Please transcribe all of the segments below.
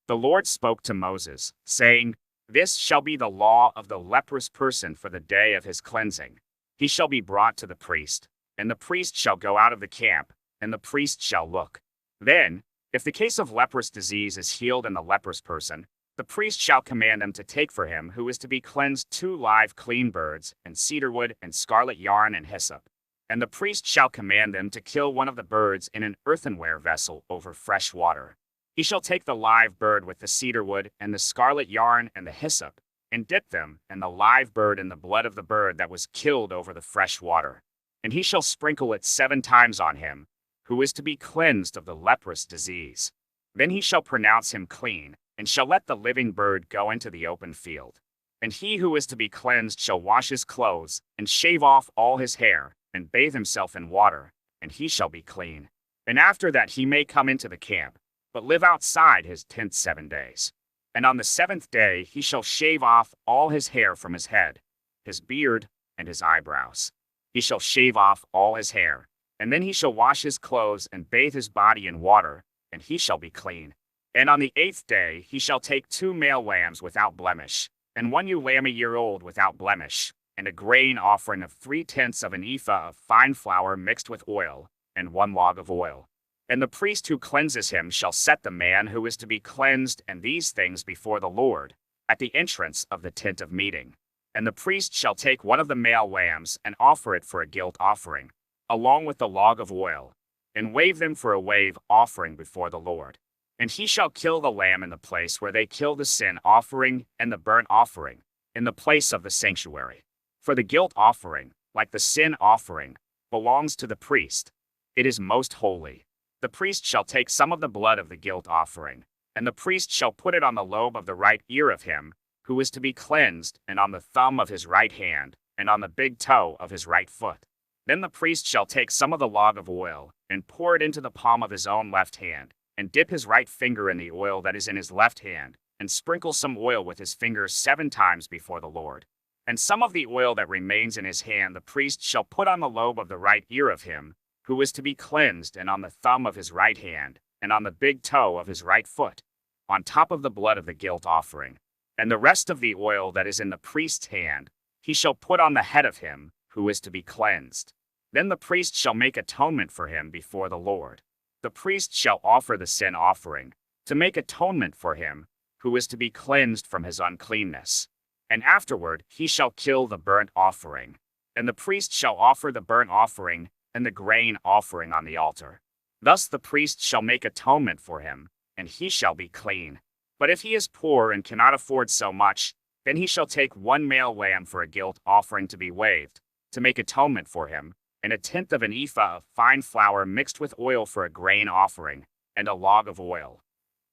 The Lord spoke to Moses, saying, "This shall be the law of the leprous person for the day of his cleansing. He shall be brought to the priest, and the priest shall go out of the camp, and the priest shall look. Then, if the case of leprous disease is healed in the leprous person, the priest shall command them to take for him who is to be cleansed 2 live clean birds, and cedar wood, and scarlet yarn, and hyssop. And the priest shall command them to kill one of the birds in an earthenware vessel over fresh water. He shall take the live bird with the cedar wood, and the scarlet yarn, and the hyssop, and dip them and the live bird in the blood of the bird that was killed over the fresh water. And he shall sprinkle it 7 times on him, who is to be cleansed of the leprous disease. Then he shall pronounce him clean, and shall let the living bird go into the open field. And he who is to be cleansed shall wash his clothes, and shave off all his hair, and bathe himself in water, and he shall be clean. And after that he may come into the camp, but live outside his tent 7 days. And on the 7th day he shall shave off all his hair from his head, his beard, and his eyebrows. He shall shave off all his hair, and then he shall wash his clothes and bathe his body in water, and he shall be clean. And on the 8th day he shall take 2 male lambs without blemish, and 1 ewe lamb a year old without blemish, and a grain offering of 3/10 of an ephah of fine flour mixed with oil, and 1 log of oil. And the priest who cleanses him shall set the man who is to be cleansed and these things before the Lord, at the entrance of the tent of meeting. And the priest shall take 1 of the male lambs and offer it for a guilt offering, along with the log of oil, and wave them for a wave offering before the Lord. And he shall kill the lamb in the place where they kill the sin offering and the burnt offering, in the place of the sanctuary. For the guilt offering, like the sin offering, belongs to the priest. It is most holy. The priest shall take some of the blood of the guilt offering, and the priest shall put it on the lobe of the right ear of him who is to be cleansed, and on the thumb of his right hand, and on the big toe of his right foot. Then the priest shall take some of the log of oil, and pour it into the palm of his own left hand, and dip his right finger in the oil that is in his left hand, and sprinkle some oil with his fingers 7 times before the Lord. And some of the oil that remains in his hand the priest shall put on the lobe of the right ear of him who is to be cleansed, and on the thumb of his right hand, and on the big toe of his right foot, on top of the blood of the guilt offering. And the rest of the oil that is in the priest's hand he shall put on the head of him who is to be cleansed. Then the priest shall make atonement for him before the Lord. The priest shall offer the sin offering, to make atonement for him who is to be cleansed from his uncleanness. And afterward he shall kill the burnt offering. And the priest shall offer the burnt offering and the grain offering on the altar. Thus the priest shall make atonement for him, and he shall be clean. But if he is poor and cannot afford so much, then he shall take 1 male lamb for a guilt offering to be waved, to make atonement for him, and 1/10 of an ephah of fine flour mixed with oil for a grain offering, and a log of oil.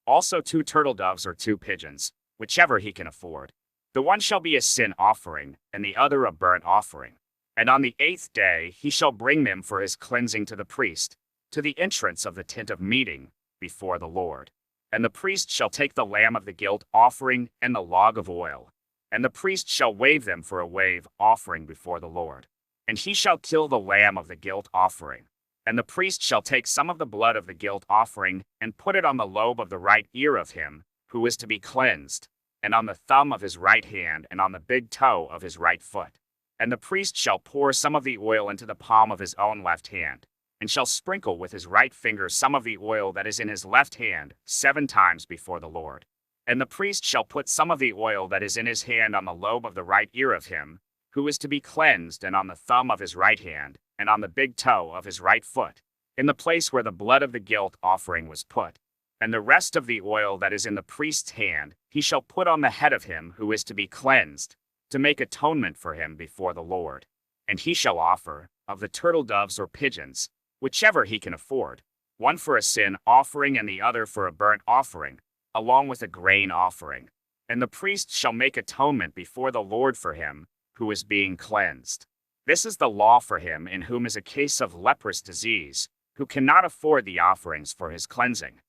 Also 2 turtle doves or 2 pigeons, whichever he can afford. The one shall be a sin offering, and the other a burnt offering. And on the 8th day he shall bring them for his cleansing to the priest, to the entrance of the tent of meeting, before the Lord. And the priest shall take the lamb of the guilt offering and the log of oil, and the priest shall wave them for a wave offering before the Lord. And he shall kill the lamb of the guilt offering. And the priest shall take some of the blood of the guilt offering, and put it on the lobe of the right ear of him who is to be cleansed, and on the thumb of his right hand, and on the big toe of his right foot. And the priest shall pour some of the oil into the palm of his own left hand, and shall sprinkle with his right finger some of the oil that is in his left hand 7 times before the Lord. And the priest shall put some of the oil that is in his hand on the lobe of the right ear of him who is to be cleansed, and on the thumb of his right hand, and on the big toe of his right foot, in the place where the blood of the guilt offering was put. And the rest of the oil that is in the priest's hand he shall put on the head of him who is to be cleansed, to make atonement for him before the Lord. And he shall offer, of the turtle doves or pigeons, whichever he can afford, 1 for a sin offering and the other for a burnt offering, along with a grain offering. And the priest shall make atonement before the Lord for him who is being cleansed. This is the law for him in whom is a case of leprous disease, who cannot afford the offerings for his cleansing.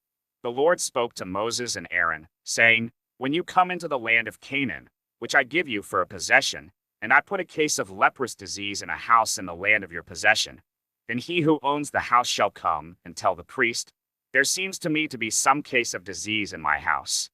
The Lord spoke to Moses and Aaron, saying, "When you come into the land of Canaan, which I give you for a possession, and I put a case of leprous disease in a house in the land of your possession, then he who owns the house shall come and tell the priest, 'There seems to me to be some case of disease in my house.'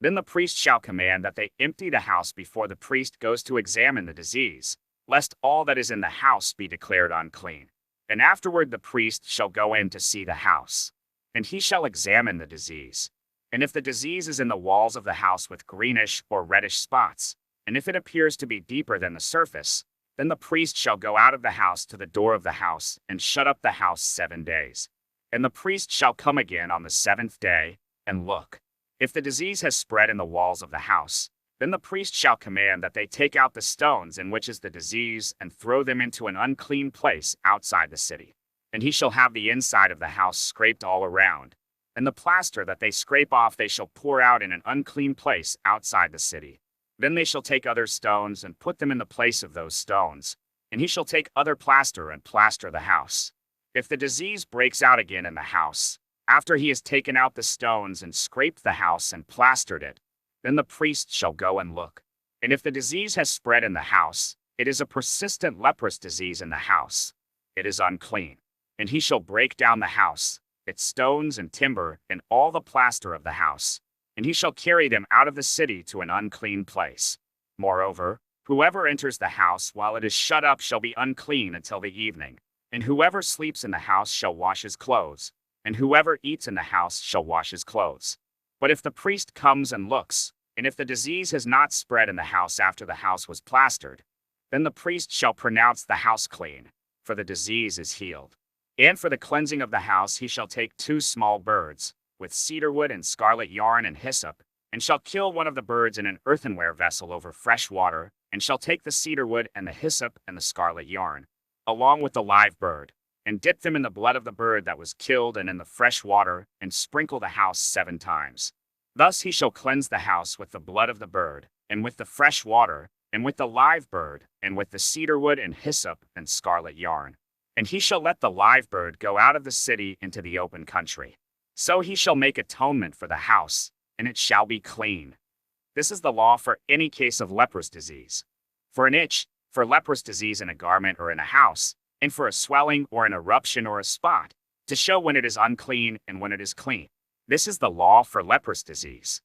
Then the priest shall command that they empty the house before the priest goes to examine the disease, lest all that is in the house be declared unclean. And afterward the priest shall go in to see the house, and he shall examine the disease. And if the disease is in the walls of the house with greenish or reddish spots, and if it appears to be deeper than the surface, then the priest shall go out of the house to the door of the house and shut up the house 7 days. And the priest shall come again on the 7th day and look. If the disease has spread in the walls of the house, then the priest shall command that they take out the stones in which is the disease and throw them into an unclean place outside the city. And he shall have the inside of the house scraped all around, and the plaster that they scrape off they shall pour out in an unclean place outside the city. Then they shall take other stones and put them in the place of those stones, and he shall take other plaster and plaster the house. If the disease breaks out again in the house, after he has taken out the stones and scraped the house and plastered it, then the priest shall go and look. And if the disease has spread in the house, it is a persistent leprous disease in the house. It is unclean. And he shall break down the house, its stones and timber, and all the plaster of the house. And he shall carry them out of the city to an unclean place. Moreover, whoever enters the house while it is shut up shall be unclean until the evening. And whoever sleeps in the house shall wash his clothes, and whoever eats in the house shall wash his clothes. But if the priest comes and looks, and if the disease has not spread in the house after the house was plastered, then the priest shall pronounce the house clean, for the disease is healed. And for the cleansing of the house he shall take 2 small birds, with cedar wood and scarlet yarn and hyssop, and shall kill one of the birds in an earthenware vessel over fresh water, and shall take the cedar wood and the hyssop and the scarlet yarn, along with the live bird, and dip them in the blood of the bird that was killed and in the fresh water, and sprinkle the house 7 times. Thus he shall cleanse the house with the blood of the bird, and with the fresh water, and with the live bird, and with the cedar wood and hyssop and scarlet yarn. And he shall let the live bird go out of the city into the open country. So he shall make atonement for the house, and it shall be clean. This is the law for any case of leprous disease. For an itch, for leprous disease in a garment or in a house, and for a swelling or an eruption or a spot, to show when it is unclean and when it is clean. This is the law for leprous disease.